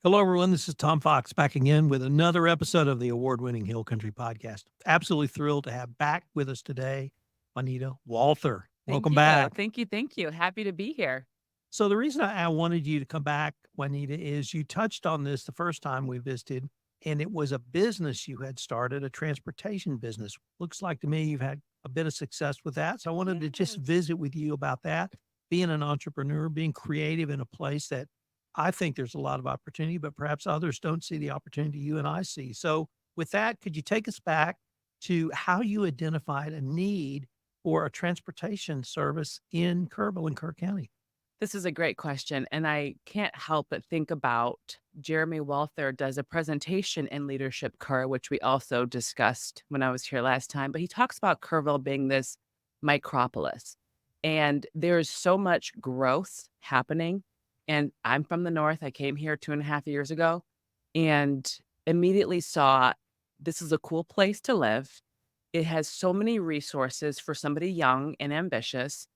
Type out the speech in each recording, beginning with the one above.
Hello, everyone. This is Tom Fox back again with another episode of the award-winning Hill Country Podcast. Absolutely thrilled to have back with us today, Wynita Walther. Thank Welcome you. back. Thank you. Thank you. Happy to be here. So the reason I wanted you to come back, Juanita, is you touched on this the first time we visited, and it was a business you had started, a transportation business. Looks like to me you've had a bit of success with that. So I wanted to just Yes. visit with you about that, being an entrepreneur, being creative in a place that I think there's a lot of opportunity, but perhaps others don't see the opportunity you and I see. So with that, could you take us back to how you identified a need for a transportation service in Kerrville and Kerr County? This is a great question. And I can't help but think about Jeremy Walther does a presentation in Leadership Kerr, which we also discussed when I was here last time. But he talks about Kerrville being this micropolis. And there's so much growth happening. And I'm from the North. I came here 2.5 years ago and immediately saw this is a cool place to live. It has so many resources for somebody young and ambitious,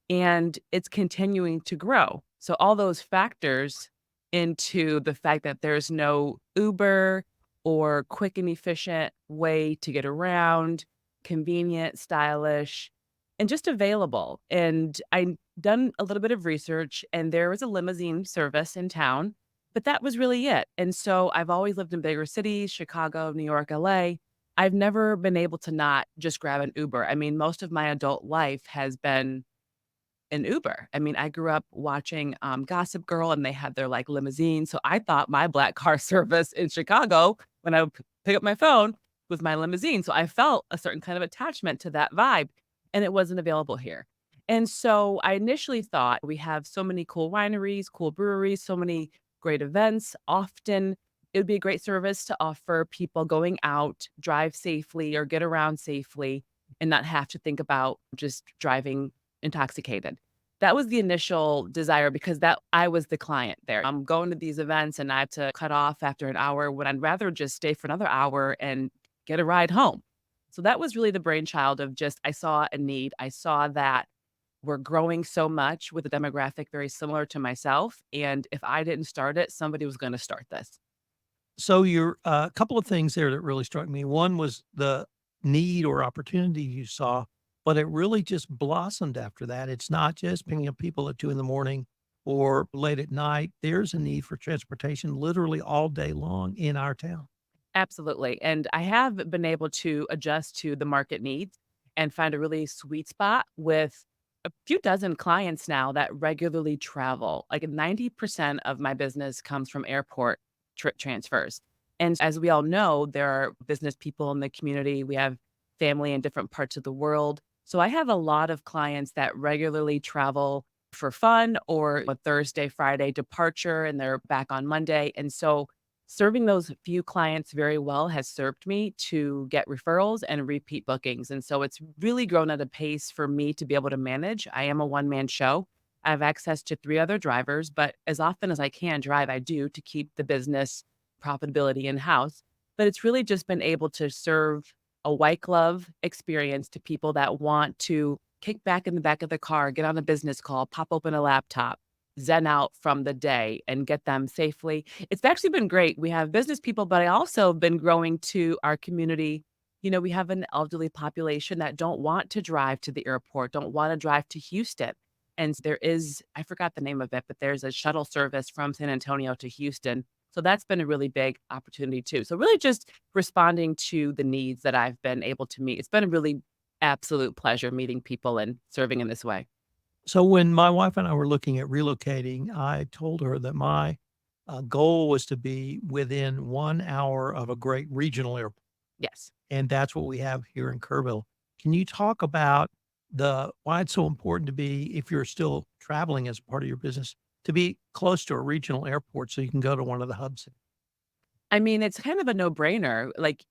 and it's continuing to grow. So all those factors into the fact that there's no Uber or quick and efficient way to get around, convenient, stylish, and just available. And I done a little bit of research and there was a limousine service in town, but that was really it. And so I've always lived in bigger cities, Chicago, New York, LA. I've never been able to not just grab an Uber. I mean, most of my adult life has been an Uber. I mean, I grew up watching, Gossip Girl, and they had their, like, limousine, so I thought my black car service in Chicago, when I would p pick up my phone, was my limousine, so I felt a certain kind of attachment to that vibe, and it wasn't available here. And so I initially thought, we have so many cool wineries, cool breweries, so many great events. Often, it would be a great service to offer people going out, drive safely, or get around safely, and not have to think about just driving intoxicated. That was the initial desire because that I was the client there. I'm going to these events and I have to cut off after an hour when I'd rather just stay for another hour and get a ride home. So that was really the brainchild of just I saw a need. I saw that we're growing so much with a demographic very similar to myself. And if I didn't start it, somebody was going to start this. So you're a couple of things there that really struck me. One was the need or opportunity you saw, but it really just blossomed after that. It's not just picking up people at 2 in the morning or late at night. There's a need for transportation literally all day long in our town. Absolutely. And I have been able to adjust to the market needs and find a really sweet spot with a few dozen clients now that regularly travel. Like 90% of my business comes from airport transfers. And as we all know, there are business people in the community. We have family in different parts of the world. So I have a lot of clients that regularly travel for fun or a Thursday, Friday departure, and they're back on Monday. And so serving those few clients very well has served me to get referrals and repeat bookings. And so it's really grown at a pace for me to be able to manage. I am a one-man show. I have access to 3 other drivers, but as often as I can drive, I do to keep the business profitability in-house. But it's really just been able to serve a white glove experience to people that want to kick back in the back of the car, get on a business call, pop open a laptop, zen out from the day and get them safely. It's actually been great. We have business people, but I also been growing to our community. You know, we have an elderly population that don't want to drive to the airport, don't want to drive to Houston. And there is, I forgot the name of it, but there's a shuttle service from San Antonio to Houston. So that's been a really big opportunity too. So really just responding to the needs that I've been able to meet. It's been a really absolute pleasure meeting people and serving in this way. So when my wife and I were looking at relocating, I told her that my goal was to be within 1 hour of a great regional airport. Yes. And that's what we have here in Kerrville. Can you talk about the why it's so important to be, if you're still traveling as part of your business, to be close to a regional airport so you can go to one of the hubs? I mean, it's kind of a no-brainer, like,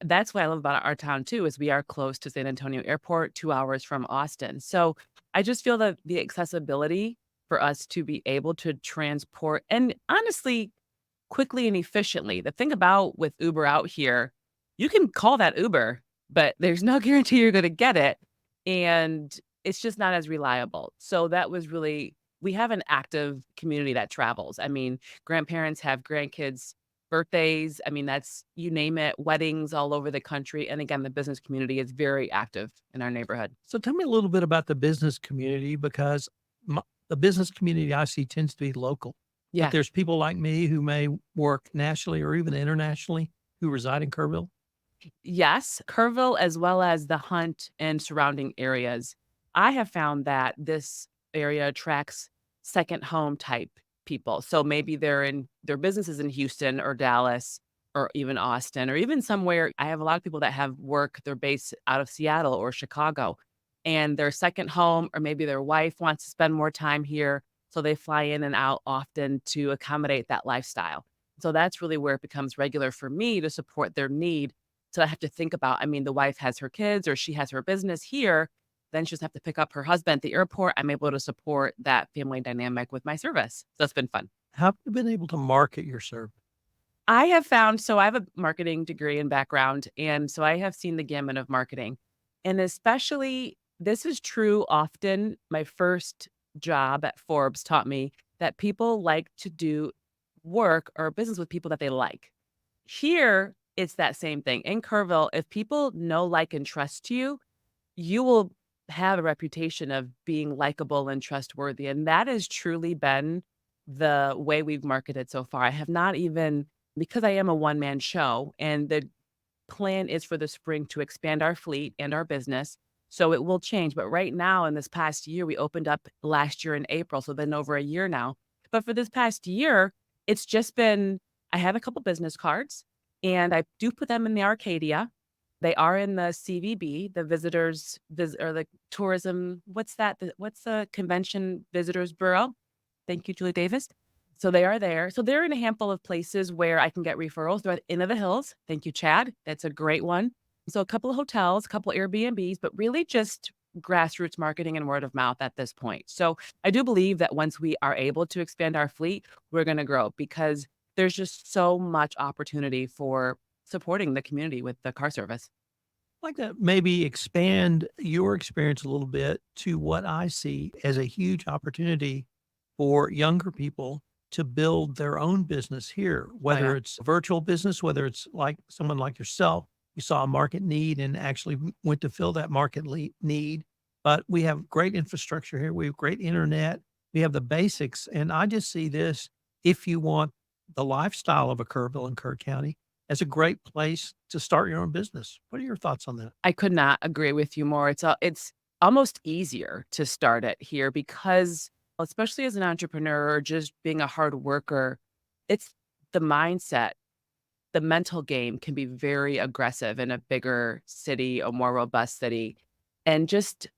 that's what I love about our town too, is we are close to San Antonio Airport, 2 hours from Austin, so I just feel that the accessibility for us to be able to transport and honestly, quickly and efficiently. The thing about with Uber out here, you can call that Uber, but there's no guarantee you're gonna get it, and it's just not as reliable, so that was really we have an active community that travels. I mean, grandparents have grandkids' birthdays. I mean, that's you name it, weddings all over the country. And again, the business community is very active in our neighborhood. So tell me a little bit about the business community because the business community I see tends to be local, but Yeah. there's people like me who may work nationally or even internationally who reside in Kerrville. Yes, Kerrville as well as the Hunt and surrounding areas. I have found that this area attracts second home type people. So maybe they're in their businesses in Houston or Dallas or even Austin or even somewhere. I have a lot of people that have work, they're based out of Seattle or Chicago, and their second home, or maybe their wife wants to spend more time here. So they fly in and out often to accommodate that lifestyle. So that's really where it becomes regular for me to support their need. So I have to think about, I mean, the wife has her kids or she has her business here, then she just have to pick up her husband at the airport. I'm able to support that family dynamic with my service. So it's been fun. How have you been able to market your service? I have found so I have a marketing degree and background, and so I have seen the gamut of marketing. And especially this is true often. My first job at Forbes taught me that people like to do work or business with people that they like. Here, it's that same thing. In Kerrville, if people know, like, and trust you, you will have a reputation of being likable and trustworthy. And that has truly been the way we've marketed so far. I have not even, because I am a one man show, and the plan is for the spring to expand our fleet and our business. So it will change. But right now, in this past year, we opened up last year in April. So been over a year now. But for this past year, it's just been, I have a couple business cards and I do put them in the Arcadia. They are in the CVB, the or the tourism. What's that? What's the convention visitors bureau? Thank you, Julie Davis. So they are there. So they're in a handful of places where I can get referrals. They're at Inn of the Hills. Thank you, Chad. That's a great one. So a couple of hotels, a couple of Airbnbs, but really just grassroots marketing and word of mouth at this point. So I do believe that once we are able to expand our fleet, we're going to grow because there's just so much opportunity for supporting the community with the car service. I'd like to maybe expand your experience a little bit to what I see as a huge opportunity for younger people to build their own business here, Oh, whether yeah. it's a virtual business, whether it's like someone like yourself, you saw a market need and actually went to fill that market need. But we have great infrastructure here. We have great internet. We have the basics. And I just see this, if you want the lifestyle of a Kerrville and Kerr County, as a great place to start your own business. What are your thoughts on that? I could not agree with you more. It's almost easier to start it here because, especially as an entrepreneur or just being a hard worker, it's the mindset. The mental game can be very aggressive in a bigger city, a more robust city. And just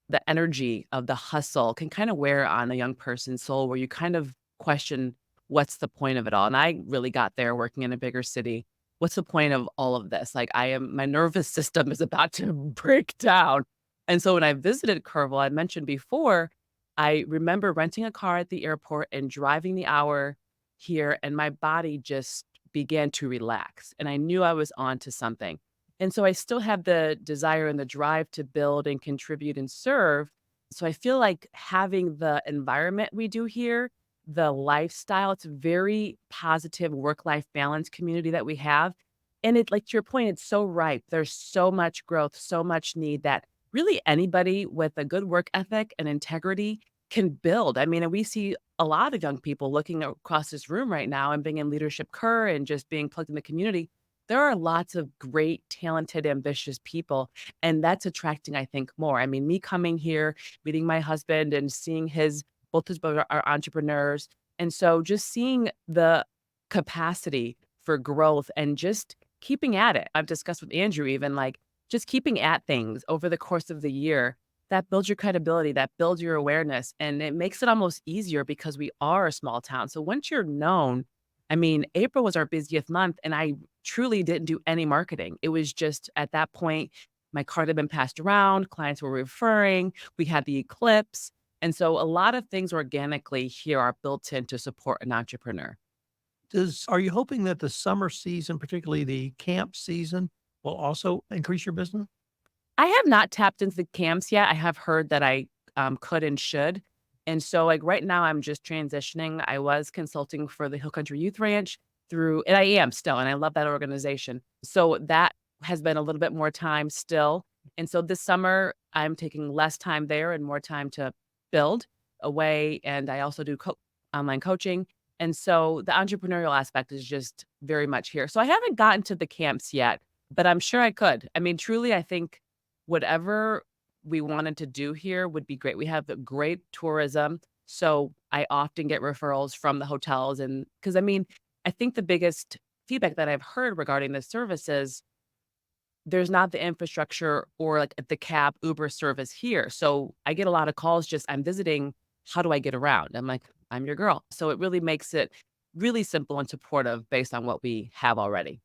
the energy of the hustle can kind of wear on a young person's soul where you kind of question what's the point of it all. And I really got there working in a bigger city. What's the point of all of this? Like my nervous system is about to break down. And so when I visited Kerrville, I mentioned before, I remember renting a car at the airport and driving the hour here, and my body just began to relax. And I knew I was on to something. And so I still have the desire and the drive to build and contribute and serve. So I feel like having the environment we do here, the lifestyle, it's a very positive work-life balance community that we have. And it, like to your point, it's so ripe. There's so much growth, so much need that really anybody with a good work ethic and integrity can build. I mean, and we see a lot of young people looking across this room right now and being in leadership Kerr and just being plugged in the community. There are lots of great, talented, ambitious people, and that's attracting, I think, more. I mean, me coming here, meeting my husband and seeing both his brothers are entrepreneurs. And so just seeing the capacity for growth and just keeping at it. I've discussed with Andrew even like just keeping at things over the course of the year that builds your credibility, that builds your awareness, and it makes it almost easier because we are a small town. So once you're known, I mean, April was our busiest month, and I truly didn't do any marketing. It was just at that point, my card had been passed around, clients were referring, we had the eclipse. And so a lot of things organically here are built in to support an entrepreneur. Are you hoping that the summer season, particularly the camp season, will also increase your business? I have not tapped into the camps yet. I have heard that I could and should. And so, like, right now, I'm just transitioning. I was consulting for the Hill Country Youth Ranch and I am still, and I love that organization. So that has been a little bit more time still. And so this summer, I'm taking less time there and more time to build away. And I also do online coaching. And so the entrepreneurial aspect is just very much here. So I haven't gotten to the camps yet, but I'm sure I could. I mean, truly, I think whatever we wanted to do here would be great. We have the great tourism. So I often get referrals from the hotels. And because I mean, I think the biggest feedback that I've heard regarding this service is there's not the infrastructure or like the cab Uber service here. So I get a lot of calls just I'm visiting. How do I get around? I'm like, I'm your girl. So it really makes it really simple and supportive based on what we have already.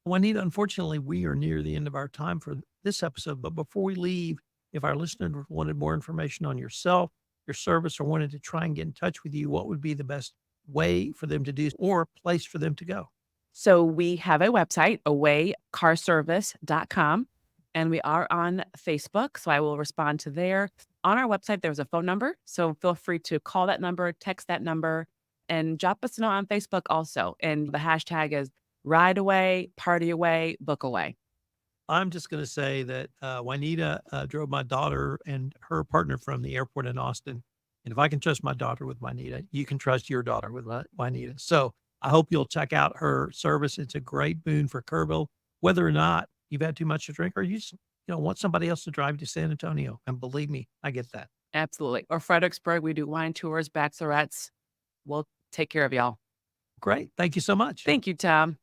Juanita, unfortunately, we are near the end of our time for this episode. But before we leave, if our listeners wanted more information on yourself, your service, or wanted to try and get in touch with you, what would be the best way for them to do or place for them to go? So we have a website, awaycarservice.com, and we are on Facebook. So I will respond to there. On our website, there's a phone number. So feel free to call that number, text that number, and drop us a note on Facebook also. And the hashtag is ride away, party away, book away. I'm just going to say that Juanita drove my daughter and her partner from the airport in Austin. And if I can trust my daughter with Juanita, you can trust your daughter with Juanita. So I hope you'll check out her service. It's a great boon for Kerrville, whether or not you've had too much to drink or you just, want somebody else to drive you to San Antonio. And believe me, I get that. Absolutely. Or Fredericksburg, we do wine tours, bachelorettes. We'll take care of y'all. Great. Thank you so much. Thank you, Tom.